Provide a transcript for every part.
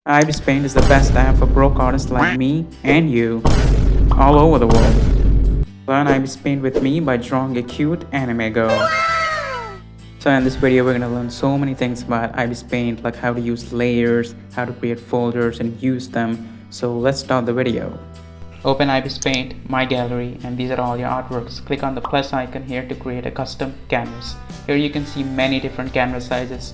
Ibispaint is the best app for broke artists like me and you all over the world. Learn Ibispaint with me by drawing a cute anime girl. So in this video we're gonna learn so many things about Ibispaint, like how to use layers, how to create folders and use them. So let's start the video. Open Ibispaint, My Gallery, and these are all your artworks. Click on the plus icon here to create a custom canvas. Here you can see many different canvas sizes.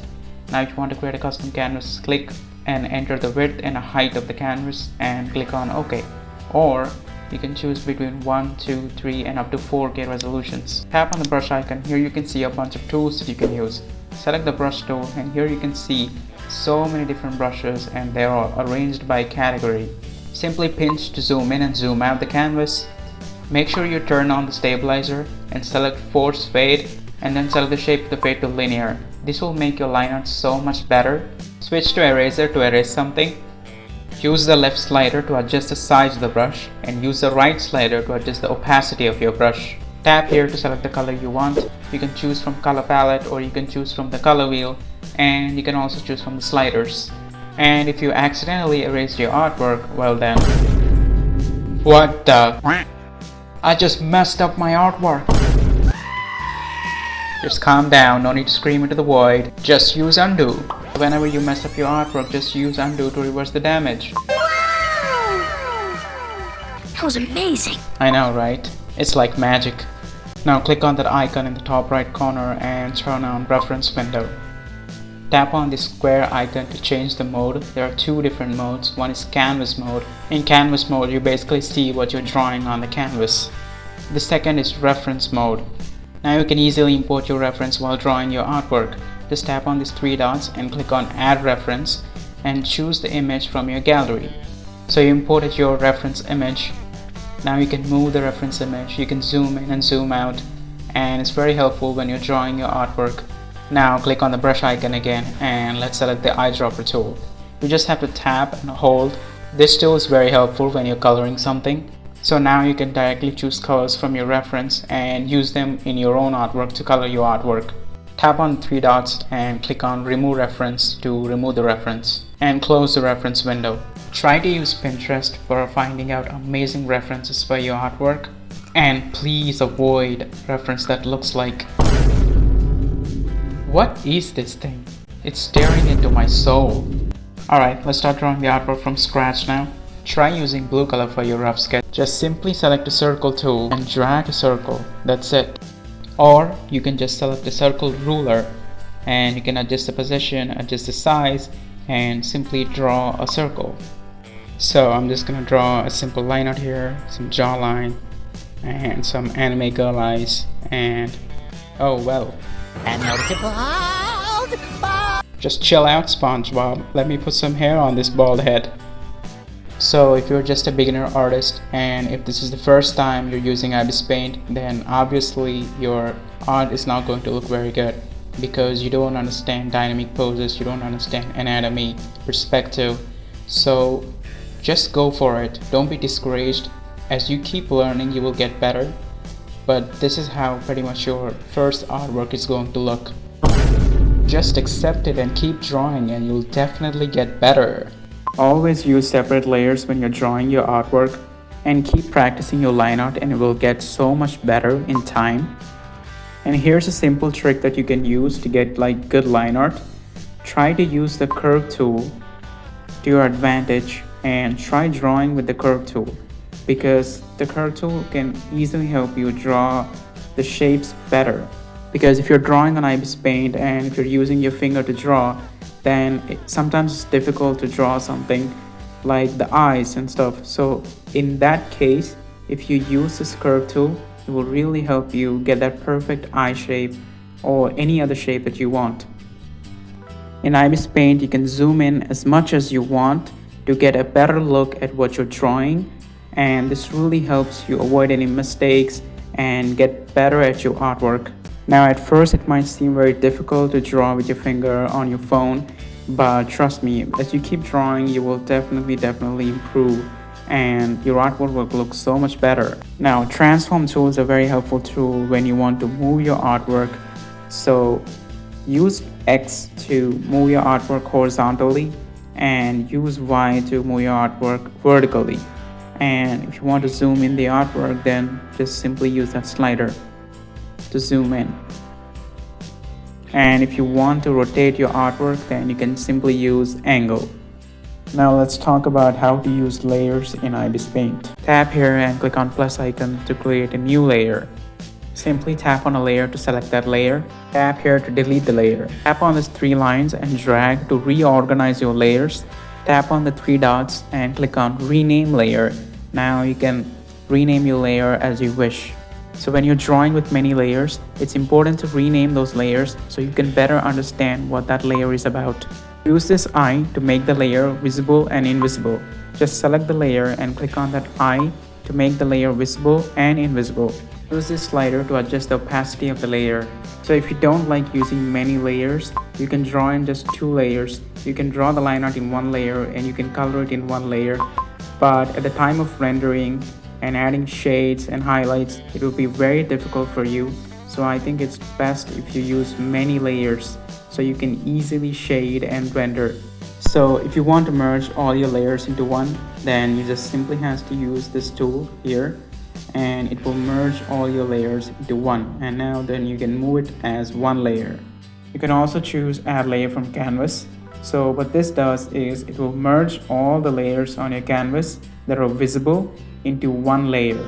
Now if you want to create a custom canvas, click and enter the width and height of the canvas and click on OK. Or you can choose between 1, 2, 3 and up to 4K resolutions. Tap on the brush icon. Here you can see a bunch of tools that you can use. Select the brush tool and here you can see so many different brushes and they are arranged by category. Simply pinch to zoom in and zoom out the canvas. Make sure you turn on the stabilizer and select force fade and then select the shape of the fade to linear. This will make your line art so much better. Switch to eraser to erase something. Use the left slider to adjust the size of the brush and use the right slider to adjust the opacity of your brush. Tap here to select the color you want. You can choose from color palette or you can choose from the color wheel, and you can also choose from the sliders. And if you accidentally erased your artwork, well then, what the? I just messed up my artwork. Just calm down, no need to scream into the void, just use undo. Whenever you mess up your artwork, just use undo to reverse the damage. That was amazing! I know, right? It's like magic. Now click on that icon in the top right corner and turn on reference window. Tap on the square icon to change the mode. There are two different modes. One is canvas mode. In canvas mode, you basically see what you're drawing on the canvas. The second is reference mode. Now you can easily import your reference while drawing your artwork. Just tap on these three dots and click on add reference and choose the image from your gallery. So you imported your reference image. Now you can move the reference image, you can zoom in and zoom out, and it's very helpful when you're drawing your artwork. Now click on the brush icon again and let's select the eyedropper tool. You just have to tap and hold. This tool is very helpful when you're coloring something. So now you can directly choose colors from your reference and use them in your own artwork to color your artwork. Tap on the three dots and click on remove reference to remove the reference and close the reference window. Try to use Pinterest for finding out amazing references for your artwork, and please avoid reference that looks like, what is this thing? It's staring into my soul. Alright, let's start drawing the artwork from scratch now. Try using blue color for your rough sketch. Just simply select the circle tool and drag a circle. That's it. Or you can just select the circle ruler and you can adjust the position, adjust the size, and simply draw a circle. So I'm just gonna draw a simple line out here, some jawline, and some anime girl eyes, and oh well. And notice bald. Just chill out, SpongeBob. Let me put some hair on this bald head. So if you're just a beginner artist and if this is the first time you're using Ibispaint, then obviously your art is not going to look very good because you don't understand dynamic poses, you don't understand anatomy, perspective. So just go for it. Don't be discouraged. As you keep learning, you will get better. But this is how pretty much your first artwork is going to look. Just accept it and keep drawing and you'll definitely get better. Always use separate layers when you're drawing your artwork and keep practicing your line art and it will get so much better in time. And here's a simple trick that you can use to get like good line art. Try to use the curve tool to your advantage and try drawing with the curve tool, because the curve tool can easily help you draw the shapes better. Because if you're drawing on Ibispaint and if you're using your finger to draw, then sometimes it's difficult to draw something like the eyes and stuff. So in that case, if you use this curve tool, it will really help you get that perfect eye shape or any other shape that you want. In Ibispaint, you can zoom in as much as you want to get a better look at what you're drawing, and this really helps you avoid any mistakes and get better at your artwork. Now at first it might seem very difficult to draw with your finger on your phone, but trust me, as you keep drawing you will definitely improve and your artwork will look so much better. Now transform tool is a very helpful tool when you want to move your artwork. So use X to move your artwork horizontally and use Y to move your artwork vertically. And if you want to zoom in the artwork, then just simply use that slider to zoom in. And if you want to rotate your artwork, then you can simply use angle. Now let's talk about how to use layers in Ibispaint. Tap here and click on plus icon to create a new layer. Simply tap on a layer to select that layer. Tap here to delete the layer. Tap on these three lines and drag to reorganize your layers. Tap on the three dots and click on rename layer. Now you can rename your layer as you wish. So when you're drawing with many layers, it's important to rename those layers so you can better understand what that layer is about. Use this eye to make the layer visible and invisible. Just select the layer and click on that eye to make the layer visible and invisible. Use this slider to adjust the opacity of the layer. So if you don't like using many layers, you can draw in just 2 layers. You can draw the line art in 1 layer and you can color it in 1 layer. But at the time of rendering and adding shades and highlights, it will be very difficult for you. So I think it's best if you use many layers so you can easily shade and render. So if you want to merge all your layers into one, then you just simply have to use this tool here and it will merge all your layers into one, and now then you can move it as one layer. You can also choose add layer from canvas. So what this does is it will merge all the layers on your canvas that are visible into one layer.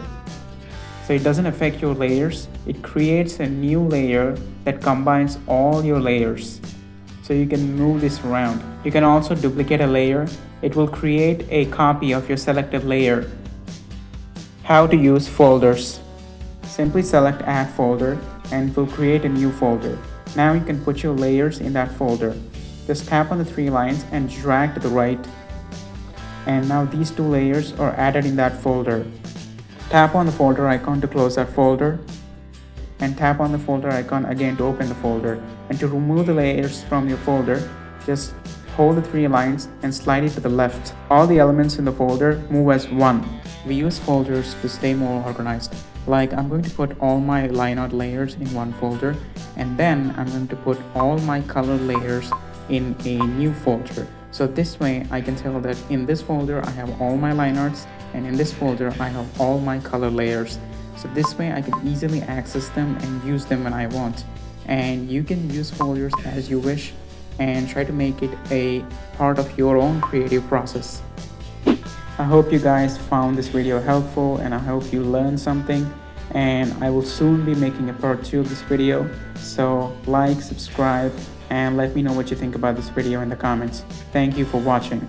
So it doesn't affect your layers, it creates a new layer that combines all your layers. So you can move this around. You can also duplicate a layer. It will create a copy of your selected layer. How to use folders. Simply select add folder and it will create a new folder. Now you can put your layers in that folder. Just tap on the 3 lines and drag to the right. And now these 2 layers are added in that folder. Tap on the folder icon to close that folder. And tap on the folder icon again to open the folder. And to remove the layers from your folder, just hold the 3 lines and slide it to the left. All the elements in the folder move as one. We use folders to stay more organized. Like I'm going to put all my line art layers in one folder, and then I'm going to put all my color layers in a new folder. So this way I can tell that in this folder I have all my line arts, and in this folder I have all my color layers. So this way I can easily access them and use them when I want. And you can use folders as you wish and try to make it a part of your own creative process. I hope you guys found this video helpful and I hope you learned something, and I will soon be making a part 2 of this video. So like, subscribe, and let me know what you think about this video in the comments. Thank you for watching.